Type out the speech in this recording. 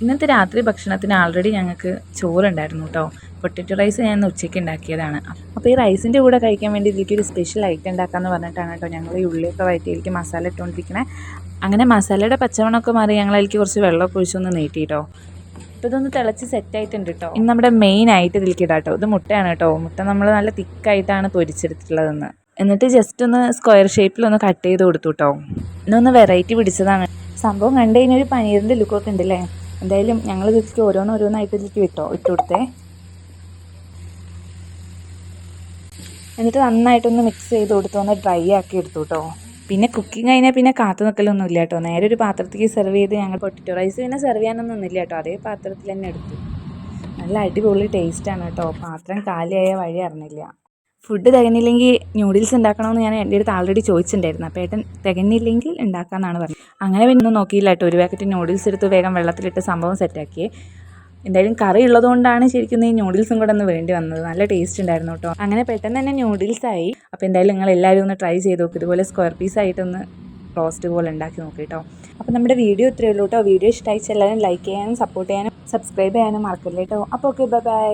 ഇന്നത്തെ രാത്രി ഭക്ഷണത്തിന് ആൾറെഡി ഞങ്ങൾക്ക് ചോറുണ്ടായിരുന്നു കേട്ടോ. പൊട്ടറ്റോ റൈസ് ഞാൻ ഉച്ചയ്ക്ക് ഉണ്ടാക്കിയതാണ്. അപ്പോൾ ഈ റൈസിൻ്റെ കൂടെ കഴിക്കാൻ വേണ്ടി ഇതിലേക്കൊരു സ്പെഷ്യൽ ഐറ്റം ഉണ്ടാക്കാമെന്ന് പറഞ്ഞിട്ടാണ് കേട്ടോ ഞങ്ങൾ ഈ ഉള്ളിയൊക്കെ വഴറ്റിയിലേക്ക് മസാല ഇട്ടുകൊണ്ടിരിക്കണേ. അങ്ങനെ മസാലയുടെ പച്ചമണമൊക്കെ മാറി ഞങ്ങൾ അതിലേക്ക് കുറച്ച് വെള്ളമൊക്കെ ഒഴിച്ചൊന്ന് നീട്ടി കേട്ടോ. അപ്പോൾ ഇതൊന്ന് തിളച്ച് സെറ്റായിട്ടുണ്ട് കേട്ടോ. ഇനി നമ്മുടെ മെയിൻ ആയിട്ട് ഇതിലേക്ക് ഇടാം കേട്ടോ. ഇത് മുട്ടയാണ് കേട്ടോ. മുട്ട നമ്മൾ നല്ല തിക്കായിട്ടാണ് പൊരിച്ചെടുത്തിട്ടുള്ളതെന്ന്. എന്നിട്ട് ജസ്റ്റ് ഒന്ന് സ്ക്വയർ ഷേപ്പിലൊന്ന് കട്ട് ചെയ്ത് കൊടുത്തു കേട്ടോ. ഇന്നൊന്ന് വെറൈറ്റി പിടിച്ചതാണ് സംഭവം. കണ്ടു കഴിഞ്ഞാൽ ഒരു പനീറിൻ്റെ ലുക്കൊക്കെ ഉണ്ടല്ലേ. എന്തായാലും ഞങ്ങൾ ഇതിലേക്ക് ഓരോന്നായിട്ട് ഇതിലേക്ക് ഇട്ട് കൊടുത്തേ. എന്നിട്ട് നന്നായിട്ടൊന്ന് മിക്സ് ചെയ്ത് കൊടുത്തു, ഒന്ന് ഡ്രൈ ആക്കി എടുത്തു കേട്ടോ. പിന്നെ കുക്കിംഗ് കഴിഞ്ഞാൽ പിന്നെ കാത്തു നിൽക്കലൊന്നും ഇല്ല കേട്ടോ. നേരെ ഒരു പാത്രത്തേക്ക് സെർവ് ചെയ്ത് ഞങ്ങൾ പൊട്ടറ്റോ റൈസ് പിന്നെ സെർവ് ചെയ്യാനൊന്നും ഇല്ല കേട്ടോ. അതേ പാത്രത്തിൽ തന്നെ എടുത്തു. നല്ല അടിപൊളി ടേസ്റ്റാണ് കേട്ടോ. പാത്രം കാലിയായ വഴി അറിഞ്ഞില്ല. ഫുഡ് തികഞ്ഞില്ലെങ്കിൽ ന്യൂഡിൽസ് ഉണ്ടാക്കണമെന്ന് ഞാൻ എൻ്റെ അടുത്ത് ആൾറെഡി ചോദിച്ചിട്ടുണ്ടായിരുന്നു. അപ്പോൾ ഏട്ടൻ തികഞ്ഞില്ലെങ്കിൽ ഉണ്ടാക്കാമെന്നാണ് പറഞ്ഞത്. അങ്ങനെ പിന്നെ ഒന്നും നോക്കിയില്ല കേട്ടോ. ഒരു പാക്കറ്റ് ന്യൂഡിൽസ് എടുത്ത് വേഗം വെള്ളത്തിലിട്ട് സംഭവം സെറ്റാക്കി. എന്തായാലും കറി ഉള്ളതുകൊണ്ടാണ് ശരിക്കും ഈ ന്യൂഡിൽസും കൂടെ ഒന്ന് വേണ്ടി വന്നത്. നല്ല ടേസ്റ്റ് ഉണ്ടായിരുന്നു കേട്ടോ. അങ്ങനെ പെട്ടെന്ന് തന്നെ ന്യൂഡിൽസായി. അപ്പോൾ എന്തായാലും നിങ്ങൾ എല്ലാവരും ഒന്ന് ട്രൈ ചെയ്ത് നോക്കും. ഇതുപോലെ സ്ക്വയർ പീസായിട്ടൊന്ന് റോസ്റ്റ് പോലെ ഉണ്ടാക്കി നോക്കി കേട്ടോ. അപ്പോൾ നമ്മുടെ വീഡിയോ ഇത്രയേ ഉള്ളൂ കേട്ടോ. വീഡിയോ ഇഷ്ടമായിച്ച് എല്ലാവരും ലൈക്ക് ചെയ്യാനും സപ്പോർട്ട് ചെയ്യാനും സബ്സ്ക്രൈബ് ചെയ്യാനും മറക്കല്ലേ കേട്ടോ. അപ്പോൾ ഓക്കെ, ബൈ.